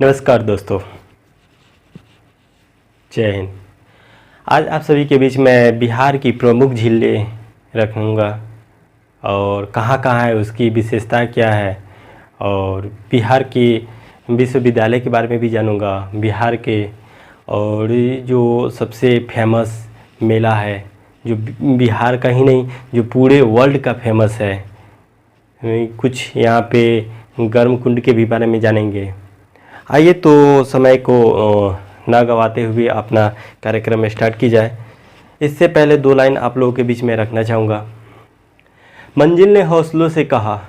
नमस्कार दोस्तों, जय हिंद। आज आप सभी के बीच में बिहार की प्रमुख झीलें रखूँगा और कहाँ कहाँ है, उसकी विशेषता क्या है, और बिहार के विश्वविद्यालय के बारे में भी जानूँगा। बिहार के और जो सबसे फेमस मेला है, जो बिहार का ही नहीं, जो पूरे वर्ल्ड का फेमस है। कुछ यहाँ पे गर्म कुंड के भी बारे में जानेंगे। आइए तो समय को ना गवाते हुए अपना कार्यक्रम स्टार्ट की जाए। इससे पहले दो लाइन आप लोगों के बीच में रखना चाहूँगा। मंजिल ने हौसलों से कहा,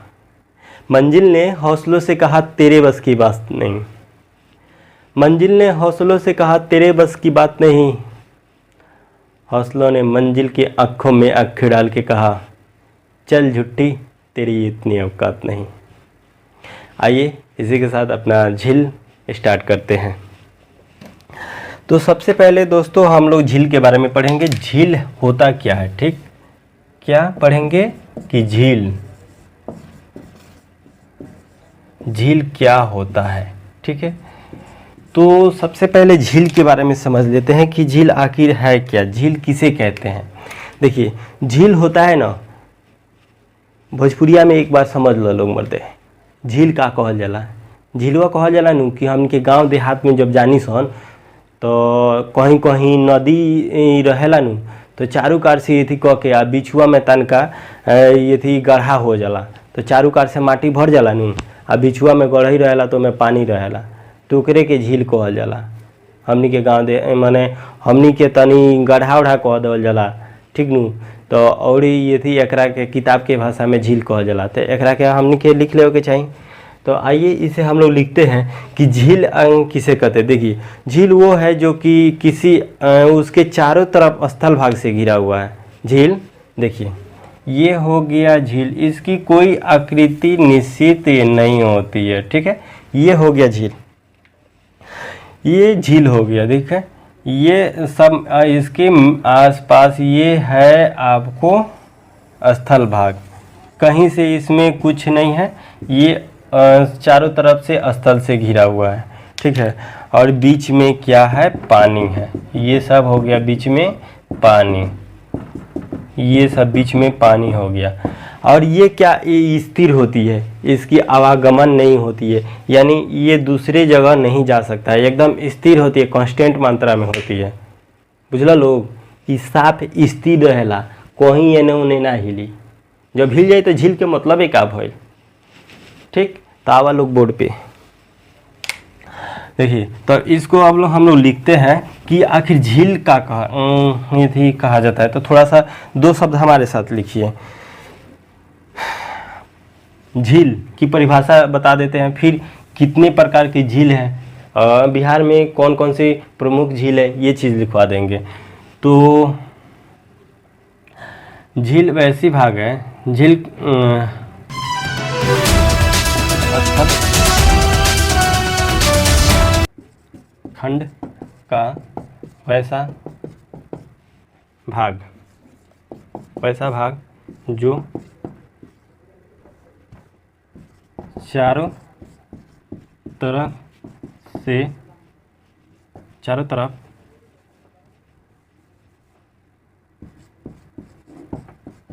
मंजिल ने हौसलों से कहा तेरे बस की बात नहीं। मंजिल ने हौसलों से कहा तेरे बस की बात नहीं। हौसलों ने मंजिल की आँखों में आँखें डाल के कहा चल झुट्टी तेरी इतनी औकात नहीं। आइए इसी के साथ अपना झील स्टार्ट करते हैं। तो सबसे पहले दोस्तों हम लोग झील के बारे में पढ़ेंगे। झील होता क्या है, ठीक? क्या पढ़ेंगे कि झील क्या होता है, ठीक है। तो सबसे पहले झील के बारे में समझ लेते हैं कि झील आखिर है क्या, झील किसे कहते हैं। देखिए, झील होता है ना, भोजपुरिया में एक बार समझ लो लोग मरते, झील का कहल जाला। झीलवा कहल जाला नु कि हमके गांव देहात में जब जानी सन तो कहीं कहीं नदी रहेला नु, तो चारू कार से ये थी कह के आ बिछुआ में तनका ये थी गढ़ा हो जाला, तो चारू कार से माटी भर जाला नु, आ बिछुआ में गढ़ही रहेला तो में पानी रहेला, तो ओकरे के झील कहल जाला। हमनी के गाँव दे माने हमनी के तनी गढ़ा उढ़ा कह देवल जाला, ठीक नु। तो और ये थी एकरा के किताब के भाषा में झील कहल जाला, तो एकरा के हमनी के लिख ले के चाहिए। तो आइए इसे हम लोग लिखते हैं कि झील किसे कहते हैं। देखिए, झील वो है जो कि किसी उसके चारों तरफ स्थल भाग से घिरा हुआ है। झील देखिए, ये हो गया झील, इसकी कोई आकृति निश्चित नहीं होती है, ठीक है। ये हो गया झील, ये झील हो गया। देखिए ये सब इसके आसपास ये है आपको स्थल भाग, कहीं से इसमें कुछ नहीं है, ये चारों तरफ से स्थल से घिरा हुआ है, ठीक है। और बीच में क्या है, पानी है। ये सब हो गया बीच में पानी, ये सब बीच में पानी हो गया। और ये क्या, ये स्थिर होती है, इसकी आवागमन नहीं होती है, यानी ये दूसरे जगह नहीं जा सकता है, एकदम स्थिर होती है, कांस्टेंट मात्रा में होती है। बुझला लोग, कि साफ स्थिर रहेला, कहीं एने ओने ना हिली। जब हिल जाए तो झील के मतलब एक आप है, ठीक। तो आवा लोग बोर्ड पे देखिए, तो इसको अब लोग हम लोग लिखते हैं कि आखिर झील का ये थी कहा जाता है। तो थोड़ा सा दो शब्द हमारे साथ लिखिए। झील की परिभाषा बता देते हैं, फिर कितने प्रकार की झील है, बिहार में कौन कौन सी प्रमुख झील है, ये चीज़ लिखवा देंगे। तो झील वैसी भाग है, झील खंड का वैसा भाग जो चारों तरफ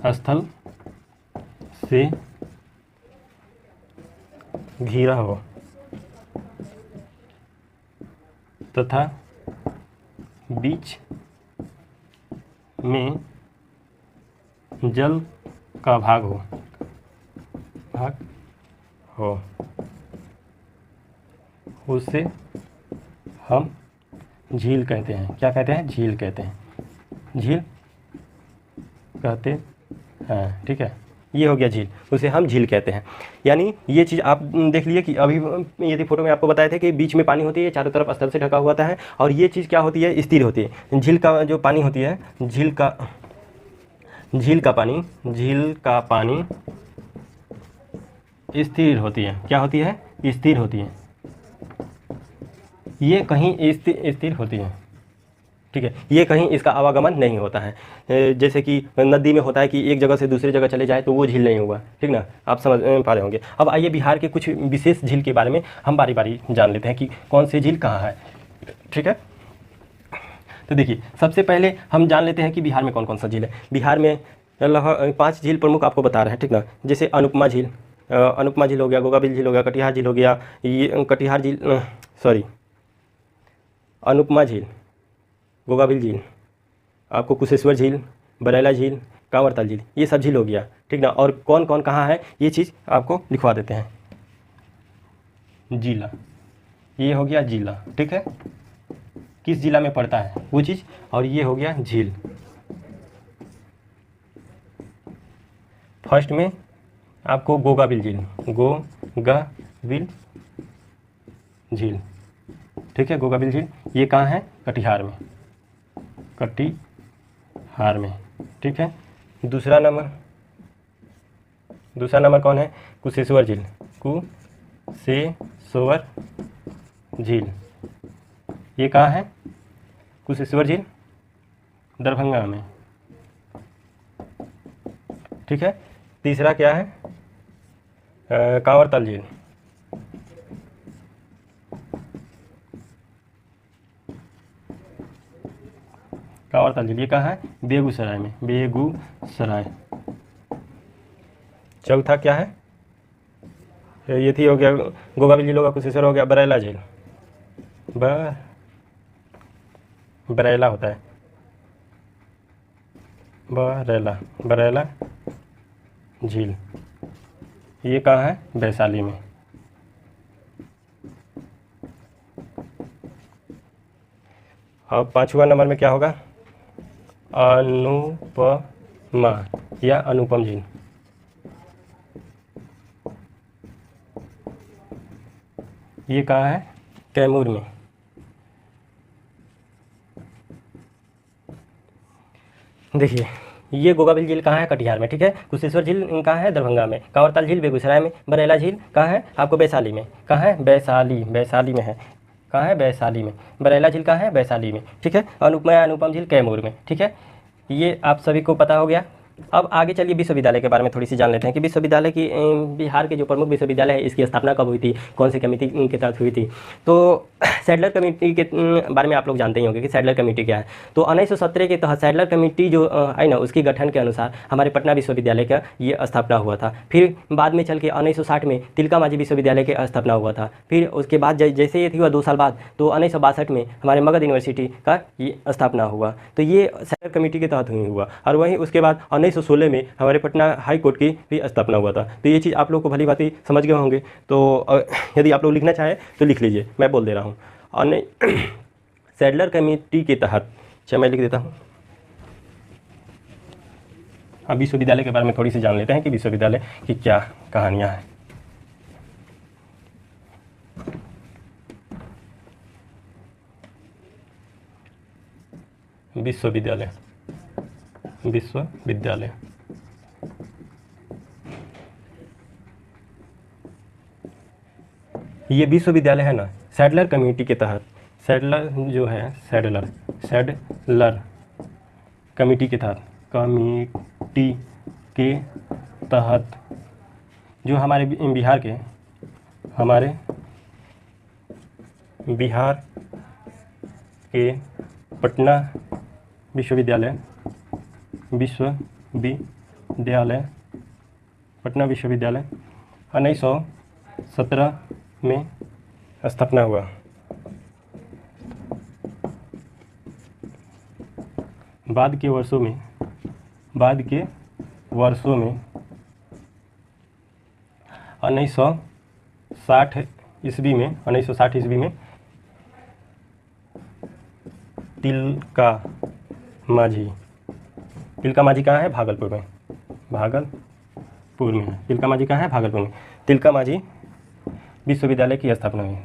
स्थल से घिरा हो तथा बीच में जल का भाग हो उसे हम झील कहते हैं। क्या कहते हैं? झील कहते हैं, झील कहते हैं, ठीक है। ये हो गया झील, उसे हम झील कहते हैं। यानी ये चीज़ आप देख लिए कि अभी ये थी फोटो में आपको बताए थे कि बीच में पानी होती है, चारों तरफ स्थल से ढका हुआ है, और ये चीज़ क्या होती है, स्थिर होती है। झील का जो पानी होती है, झील का पानी स्थिर होती है। क्या होती है? स्थिर होती है। ये कहीं स्थिर होती है, ठीक है, ये कहीं इसका आवागमन नहीं होता है। जैसे कि नदी में होता है कि एक जगह से दूसरी जगह चले जाए तो वो झील नहीं होगा, ठीक ना, आप समझ पा रहे होंगे। अब आइए बिहार के कुछ विशेष झील के बारे में हम बारी बारी जान लेते हैं कि कौन सी झील कहाँ है, ठीक है। तो देखिए, सबसे पहले हम जान लेते हैं कि बिहार में कौन कौन सा झील है। बिहार में 5 झील प्रमुख आपको बता रहे हैं, ठीक ना। जैसे अनुपमा झील, अनुपमा झील हो गया, गोगाबिल झील हो गया, कटिहार झील हो गया, ये कटिहार झील, सॉरी, अनुपमा झील, गोगाबिल झील, आपको कुशेश्वर झील, बरैला झील, कांवरताल झील, ये सब झील हो गया, ठीक ना। और कौन कौन कहाँ है ये चीज़ आपको लिखवा देते हैं। जिला, ये हो गया जिला, ठीक है, किस जिला में पड़ता है वो चीज़। और ये हो गया झील। फर्स्ट में आपको गोगाबिल झील, गोगाबिल झील, ठीक है, गोगाबिल झील, ये कहाँ है, कटिहार में, कटिहार में, ठीक है। दूसरा नंबर कौन है, कुशेश्वर झील, कुशेश्वर झील, ये कहाँ है, कुशेश्वर झील, दरभंगा में, ठीक है। तीसरा क्या है, कांवरताल झील, कांवरताल झील, ये कहाँ है, बेगूसराय में, बेगूसराय। चौथा क्या है, ये थी हो गया गोगाबिल झील होगा, कुशेश्वर हो गया, बरैला झील, बरैला होता है, बरैला झील, ये कहाँ है, वैशाली में। अब 5वां नंबर में क्या होगा, अनुपमा या अनुपम झील, ये कहाँ है, कैमूर में। देखिए, ये गोगाबिल झील कहाँ है, कटिहार में, ठीक है। कुशेश्वर झील कहाँ है, दरभंगा में। कांवरताल झील बेगूसराय में। बरैला झील कहाँ है, आपको वैशाली में। कहाँ है, वैशाली में है। कहाँ है, वैशाली में। बरैला झील कहाँ है, वैशाली में, ठीक है। अनुपम झील कैमूर में, ठीक है। ये आप सभी को पता हो गया। अब आगे चलिए विश्वविद्यालय के बारे में थोड़ी सी जान लेते हैं कि विश्वविद्यालय की बिहार के जो प्रमुख विश्वविद्यालय है इसकी स्थापना कब हुई थी, कौन सी कमेटी के तहत हुई थी। तो सैडलर कमेटी के बारे में आप लोग जानते ही होंगे कि सैडलर कमेटी क्या है। तो 1917 के तहत सैडलर कमेटी जो आई ना, उसकी गठन के अनुसार हमारे पटना विश्वविद्यालय का ये स्थापना हुआ था। फिर बाद में चल के 1960 में तिलका मांझी विश्वविद्यालय की स्थापना हुआ था। फिर उसके बाद जैसे ये हुआ 2 साल बाद, तो 1962 में हमारे मगध यूनिवर्सिटी का ये स्थापना हुआ। तो ये सैडलर कमेटी के तहत हुआ। और वहीं उसके बाद 1916 में हमारे पटना हाई कोर्ट की भी स्थापना हुआ था। तो ये चीज़ आप लोग को भली भांति समझ गए होंगे। तो यदि आप लोग लिखना चाहें तो लिख लीजिए, मैं बोल दे रहा हूँ। और सैडलर कमेटी के तहत, चलिए मैं लिख देता हूँ। अब विश्वविद्यालय के बारे में थोड़ी सी जान लेते हैं कि विश्वविद्यालय की क्या कहानियाँ हैं। विश्वविद्यालय ये विश्वविद्यालय है ना, सैडलर कमेटी के तहत, सैडलर जो है, सैडलर कमेटी के तहत जो हमारे बिहार के पटना विश्वविद्यालय पटना विश्वविद्यालय 1917 में स्थापना हुआ। बाद के वर्षों में 1960 ईस्वी में तिलका मांझी कहाँ है, भागलपुर में। तिलका मांझी कहाँ है, भागलपुर में। तिलका मांझी विश्वविद्यालय की स्थापना हुई।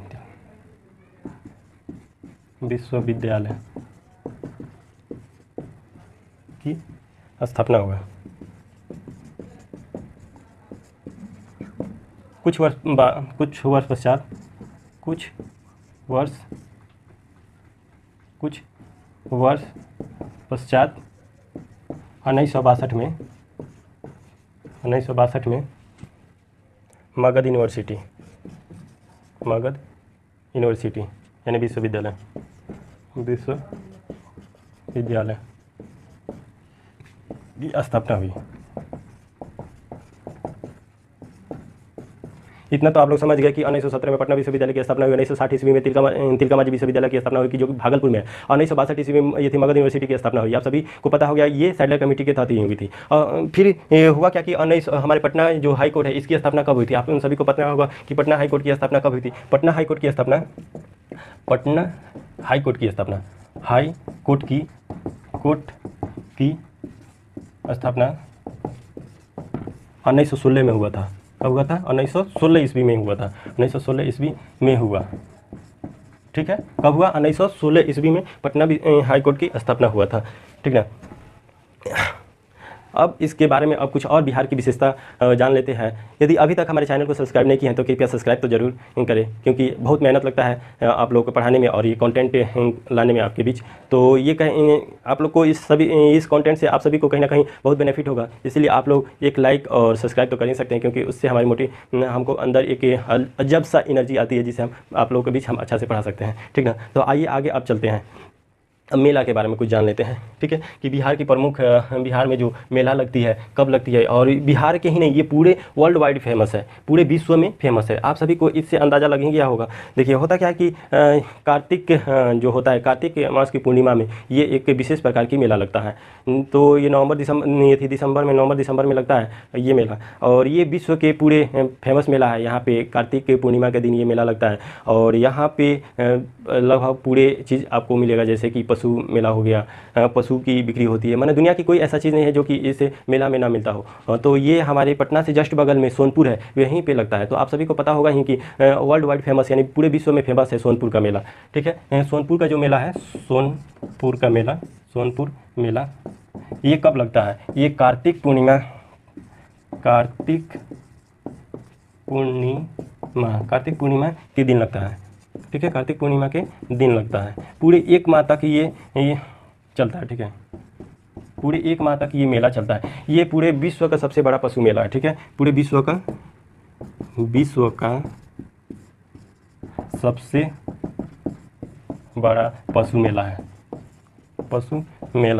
विश्वविद्यालय की स्थापना हुआ। कुछ वर्ष वर्ष पश्चात 1962 में मगध यूनिवर्सिटी यानी विश्वविद्यालय की स्थापना हुई। इतना तो आप लोग समझ गए कि 1917 में पटना विश्वविद्यालय की स्थापना हुई, 1960 ईस्वी में तिलकामाझी विश्वविद्यालय की स्थापना हुई कि जो कि भागलपुर में है, 1962 ईस्वी में ये थी मगध यूनिवर्सिटी की स्थापना हुई। आप सभी को पता हो गया, ये सैडलर कमेटी के तहत ही हुई थी। फिर हुआ क्या कि हमारे पटना जो हाई कोर्ट है इसकी स्थापना कब हुई थी? आप उन सभी को पता होगा कि पटना हाई कोर्ट की स्थापना कब हुई थी। पटना हाई कोर्ट की स्थापना 1916 में हुआ था। कब हुआ था? 1916 ईस्वी में हुआ था। 1916 ईस्वी में हुआ, ठीक है। कब हुआ? 1916 ईस्वी में पटना हाई कोर्ट की स्थापना हुआ था, ठीक ना। अब इसके बारे में अब कुछ और बिहार की विशेषता जान लेते हैं। यदि अभी तक हमारे चैनल को सब्सक्राइब नहीं किया है तो कृपया सब्सक्राइब तो जरूर करें, क्योंकि बहुत मेहनत लगता है आप लोगों को पढ़ाने में और ये कंटेंट लाने में आपके बीच। तो ये कहीं आप लोग को इस कंटेंट से आप सभी को कहीं ना कहीं बहुत बेनिफिट होगा, इसलिए आप लोग एक लाइक और सब्सक्राइब तो कर ही सकते हैं, क्योंकि उससे हमारी हमको अंदर एक अजब सा एनर्जी आती है जिसे हम आप लोगों के बीच हम अच्छा से पढ़ा सकते हैं, ठीक ना। तो आइए आगे अब चलते हैं। अब मेला के बारे में कुछ जान लेते हैं, ठीक है, कि बिहार की प्रमुख बिहार में जो मेला लगती है कब लगती है, और बिहार के ही नहीं ये पूरे वर्ल्ड वाइड फेमस है, पूरे विश्व में फेमस है। आप सभी को इससे अंदाज़ा लग ही गया होगा। देखिए होता क्या है कि कार्तिक जो होता है, कार्तिक मास की पूर्णिमा में ये एक विशेष प्रकार की मेला लगता है। तो ये नवंबर दिसंबर में लगता है ये मेला, और ये विश्व के पूरे फेमस मेला है। यहाँ पे कार्तिक के पूर्णिमा के दिन ये मेला लगता है, और यहाँ पे लगभग पूरे चीज़ आपको मिलेगा, जैसे कि पशु मेला हो गया, पशु की बिक्री होती है। माने दुनिया की कोई ऐसा चीज़ नहीं है जो कि इस मेला में ना मिलता हो। तो ये हमारे पटना से जस्ट बगल में सोनपुर है, वहीं पे लगता है। तो आप सभी को पता होगा ही कि वर्ल्ड वाइड फेमस यानी पूरे विश्व में फेमस है सोनपुर का मेला, ठीक है। सोनपुर का जो मेला है, सोनपुर मेला ये कब लगता है? ये कार्तिक पूर्णिमा के दिन लगता है, ठीक है। कार्तिक पूर्णिमा के दिन लगता है। पूरे एक माह तक ये चलता है, ठीक है। पूरे एक माह तक ये मेला चलता है। ये पूरे विश्व का सबसे बड़ा पशु मेला है, ठीक है। पूरे विश्व का सबसे बड़ा पशु मेला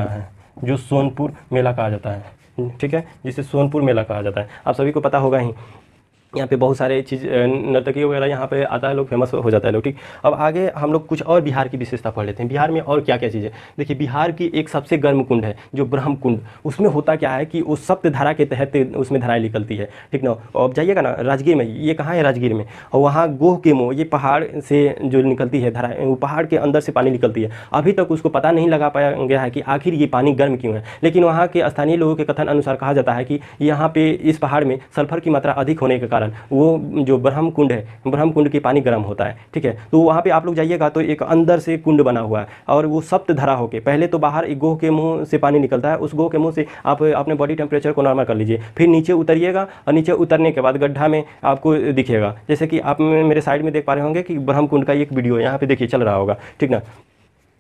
है जो सोनपुर मेला कहा जाता है, ठीक है, जिसे सोनपुर मेला कहा जाता है। आप सभी को पता होगा ही। यहाँ पे बहुत सारे चीज़ नर्तकी वगैरह यहाँ पे आता है, लोग फेमस हो जाता है लोग, ठीक। अब आगे हम लोग कुछ और बिहार की विशेषता पढ़ लेते हैं। बिहार में और क्या क्या चीज़ें। देखिए बिहार की एक सबसे गर्म कुंड है जो ब्रह्म कुंड। उसमें होता क्या है कि वो सप्त धारा के तहत उसमें धाराएँ निकलती है, ठीक ना। अब जाइएगा ना राजगीर में, ये कहाँ है? राजगीर में। और वहाँ गोह के मुँह, ये पहाड़ से जो निकलती है धारा, वो पहाड़ के अंदर से पानी निकलती है। अभी तक उसको पता नहीं लगा पाया गया है कि आखिर ये पानी गर्म क्यों है, लेकिन वहाँ के स्थानीय लोगों के कथन अनुसार कहा जाता है कि यहाँ पे इस पहाड़ में सल्फर की मात्रा अधिक होने के कारण वो जो ब्रह्म कुंड है, ब्रह्म कुंड की पानी गर्म होता है, ठीक है। तो वहाँ पे आप लोग जाइएगा तो एक अंदर से कुंड बना हुआ है, और वो सप्त धारा होके पहले तो बाहर एक गोह के मुंह से पानी निकलता है। उस गोह के मुंह से आप अपने बॉडी टेम्परेचर को नॉर्मल कर लीजिए, फिर नीचे उतरिएगा, और नीचे उतरने के बाद गड्ढा में आपको दिखेगा, जैसे कि आप मेरे साइड में देख पा रहे होंगे कि ब्रह्म कुंड का एक वीडियो यहाँ पे देखिए चल रहा होगा, ठीक ना।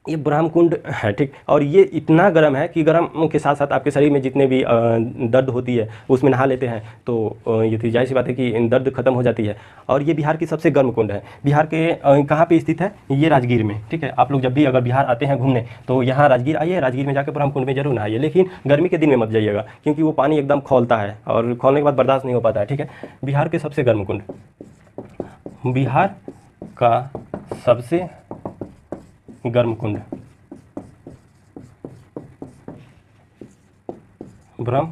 ये ब्रह्म कुंड है, ठीक। और ये इतना गर्म है कि गर्म के साथ साथ आपके शरीर में जितने भी दर्द होती है उसमें नहा लेते हैं तो ये तो जाहिर सी बात है कि दर्द खत्म हो जाती है। और ये बिहार की सबसे गर्म कुंड है। बिहार के कहाँ पे स्थित है? ये राजगीर में, ठीक है। आप लोग जब भी अगर बिहार आते हैं घूमने तो यहाँ राजगीर आइए, राजगीर में जाकर ब्रह्म कुंड में जरूर नहाइए, लेकिन गर्मी के दिन में मत जाइएगा, क्योंकि वो पानी एकदम खौलता है और खौलने के बाद बर्दाश्त नहीं हो पाता है, ठीक है। बिहार के सबसे गर्म कुंड, बिहार का सबसे गर्म कुंड ब्रह्म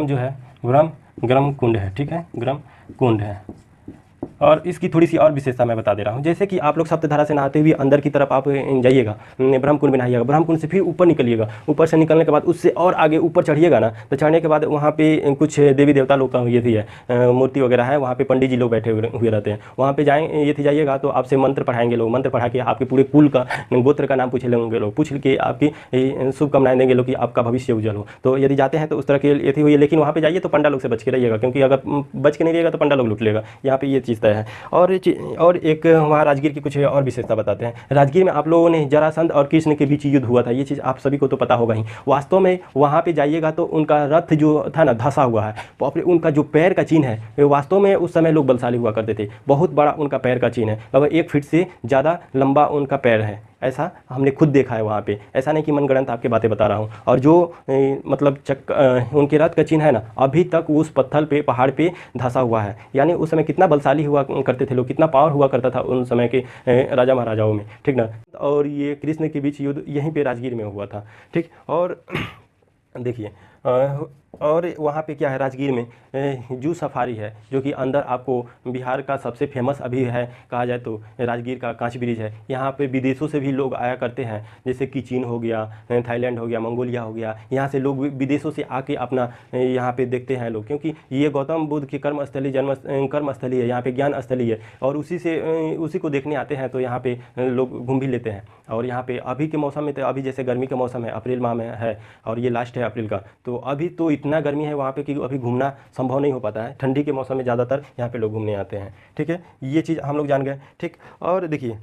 जो है, गर्म कुंड है, ठीक है, गर्म कुंड है। और इसकी थोड़ी सी और विशेषता मैं बता दे रहा हूँ। जैसे कि आप लोग सप्तधारा से नहाते हुए अंदर की तरफ आप जाइएगा, ब्रह्मकुंड में नहाइएगा, ब्रह्मकुंड से फिर ऊपर निकलिएगा, ऊपर से निकलने के बाद उससे और आगे ऊपर चढ़िएगा ना, तो चढ़ने के बाद वहाँ पे कुछ देवी देवता लोग का ये थी है मूर्ति वगैरह है, वहाँ पे पंडित जी लोग बैठे हुए रहते हैं। वहाँ पे ये थी जाइएगा तो आपसे मंत्र पढ़ाएंगे लोग, मंत्र पढ़ा के आपके पूरे कुल का गोत्र का नाम पूछे लेंगे लोग, पूछ के आपकी शुभकामनाएं देंगे लोग कि आपका भविष्य उज्जवल हो। तो यदि जाते हैं तो उस तरह की ये थी हुई है, लेकिन वहाँ पे जाइए तो पंडा लोग से बच के रहिएगा, क्योंकि अगर बच के नहीं रहिएगा तो पंडा लोग लूट लेगा। यहाँ पे ये चीज़ तय है। और एक वहाँ राजगीर की कुछ और विशेषता बताते हैं। राजगीर में आप लोगों ने जरासंध और कृष्ण के बीच युद्ध हुआ था, ये चीज़ आप सभी को तो पता होगा ही। वास्तव में वहाँ पे जाइएगा तो उनका रथ जो था ना धंसा हुआ है, बाप रे, उनका जो पैर का चिन्ह है, वास्तव में उस समय लोग बलशाली हुआ करते थे, बहुत बड़ा उनका पैर का चिन्ह है, लगभग 1 फीट से ज़्यादा लंबा उनका पैर है, ऐसा हमने खुद देखा है वहाँ पे, ऐसा नहीं कि मनगढ़ंत आपके बातें बता रहा हूँ। और जो मतलब उनके रथ का चिन्ह है ना, अभी तक उस पत्थर पे, पहाड़ पे धंसा हुआ है। यानी उस समय कितना बलशाली हुआ करते थे लोग, कितना पावर हुआ करता था उन समय के राजा महाराजाओं में, ठीक ना। और ये कृष्ण के बीच युद्ध यहीं पे राजगीर में हुआ था, ठीक। और देखिए और वहाँ पे क्या है, राजगीर में जू सफारी है, जो कि अंदर आपको बिहार का सबसे फेमस अभी है कहा जाए तो राजगीर का कांच ब्रिज है। यहाँ पे विदेशों से भी लोग आया करते हैं, जैसे कि चीन हो गया, थाईलैंड हो गया, मंगोलिया हो गया, यहाँ से लोग विदेशों से आके अपना यहाँ पे देखते हैं लोग, क्योंकि ये गौतम बुद्ध की कर्मस्थली कर्मस्थली है, यहाँ पे ज्ञान स्थली है, और उसी को देखने आते हैं, तो यहाँ पे लोग घूम भी लेते हैं। और यहाँ पे अभी के मौसम में तो अभी जैसे गर्मी का मौसम है, अप्रैल माह में है, और ये लास्ट है अप्रैल का, तो अभी तो इतना गर्मी है वहाँ पे कि अभी घूमना संभव नहीं हो पाता है। ठंडी के मौसम में ज़्यादातर यहाँ पे लोग घूमने आते हैं, ठीक है। ये चीज़ हम लोग जान गए, ठीक। और देखिए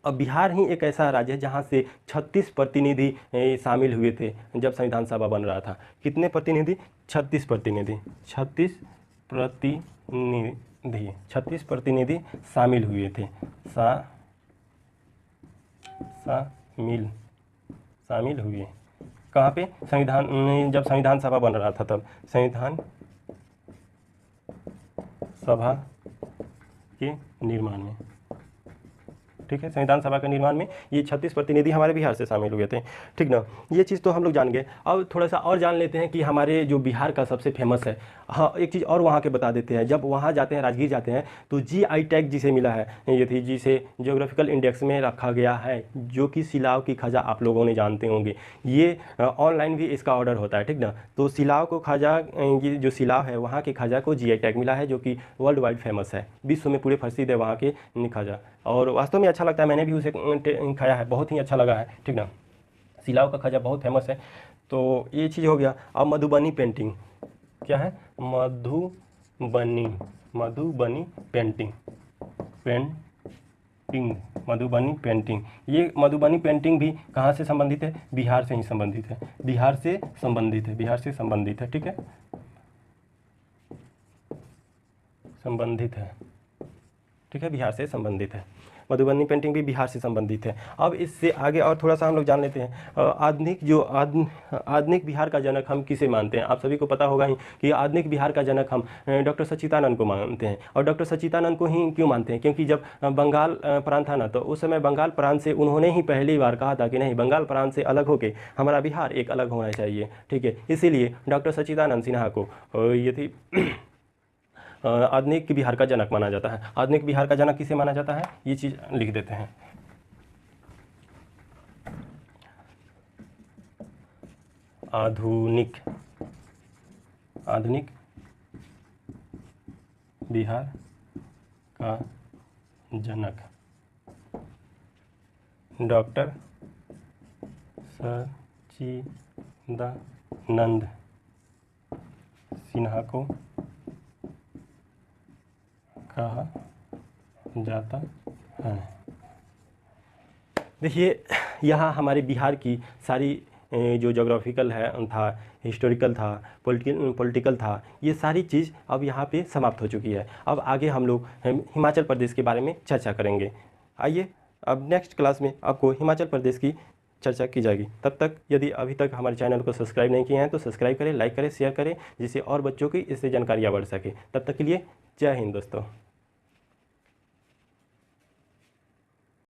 अब बिहार ही एक ऐसा राज्य है जहाँ से 36 प्रतिनिधि शामिल हुए थे जब संविधान सभा बन रहा था। कितने प्रतिनिधि? 36 प्रतिनिधि, 36 प्रतिनिधि शामिल हुए थे, शामिल हुए कहाँ पे? संविधान, जब संविधान सभा बन रहा था तब, संविधान सभा के निर्माण में, ठीक है, संविधान सभा के निर्माण में ये 36 प्रतिनिधि हमारे बिहार से शामिल हुए थे, ठीक ना। ये चीज़ तो हम लोग जान गए। अब थोड़ा सा और जान लेते हैं कि हमारे जो बिहार का सबसे फेमस है, हाँ एक चीज़ और वहाँ के बता देते हैं। जब वहाँ जाते हैं, राजगीर जाते हैं, तो GI टैग जिसे मिला है, ये थी जिसे जियोग्राफिकल इंडेक्स में रखा गया है, जो कि सिलाव की खाजा आप लोगों ने जानते होंगे। ये ऑनलाइन भी इसका ऑर्डर होता है, ठीक ना। तो सिलाव को खाजा, ये जो सिलाव है वहाँ के खाजा को GI टैग मिला है, जो कि वर्ल्ड वाइड फेमस है, विश्व में पूरे प्रसिद्ध है वहाँ के खाजा। और वास्तव में अच्छा लगता है, मैंने भी उसे खाया है, बहुत ही अच्छा लगा है, ठीक ना। सिलाव का खाजा बहुत फेमस है। तो ये चीज़ हो गया। अब मधुबनी पेंटिंग क्या है? Madhubani painting, Madhubani painting. ये मधुबनी पेंटिंग भी कहाँ से संबंधित है? बिहार से ही संबंधित है, बिहार से संबंधित है, ठीक है, संबंधित है, ठीक है, बिहार से संबंधित है। मधुबनी पेंटिंग भी बिहार से संबंधित है। अब इससे आगे और थोड़ा सा हम लोग जान लेते हैं। आधुनिक बिहार का जनक हम किसे मानते हैं? आप सभी को पता होगा ही कि आधुनिक बिहार का जनक हम डॉक्टर सच्चिदानंद को मानते हैं। और डॉक्टर सच्चिदानंद को ही क्यों मानते हैं? क्योंकि जब बंगाल प्रांत था ना, तो उस समय बंगाल प्रांत से उन्होंने ही पहली बार कहा था कि नहीं, बंगाल प्रांत से अलग होकर हमारा बिहार एक अलग होना चाहिए, ठीक है। इसीलिए डॉक्टर सच्चिदानंद सिन्हा को ये थी आधुनिक बिहार का जनक माना जाता है। आधुनिक बिहार का जनक किसे माना जाता है? ये चीज़ लिख देते हैं। आधुनिक बिहार का जनक डॉक्टर सच्चिदानंद सिन्हा को कहा जाता है। देखिए यहाँ हमारे बिहार की सारी जो जोग्राफिकल है था, हिस्टोरिकल था, पॉलिटिकल था, ये सारी चीज़ अब यहाँ पे समाप्त हो चुकी है। अब आगे हम लोग हिमाचल प्रदेश के बारे में चर्चा करेंगे। आइए अब नेक्स्ट क्लास में आपको हिमाचल प्रदेश की चर्चा की जाएगी। तब तक यदि अभी तक हमारे चैनल को सब्सक्राइब नहीं किए हैं तो सब्सक्राइब करें, लाइक करें, शेयर करें, जिससे और बच्चों की इससे जानकारियाँ बढ़ सके। तब तक के लिए जय हिंद दोस्तों।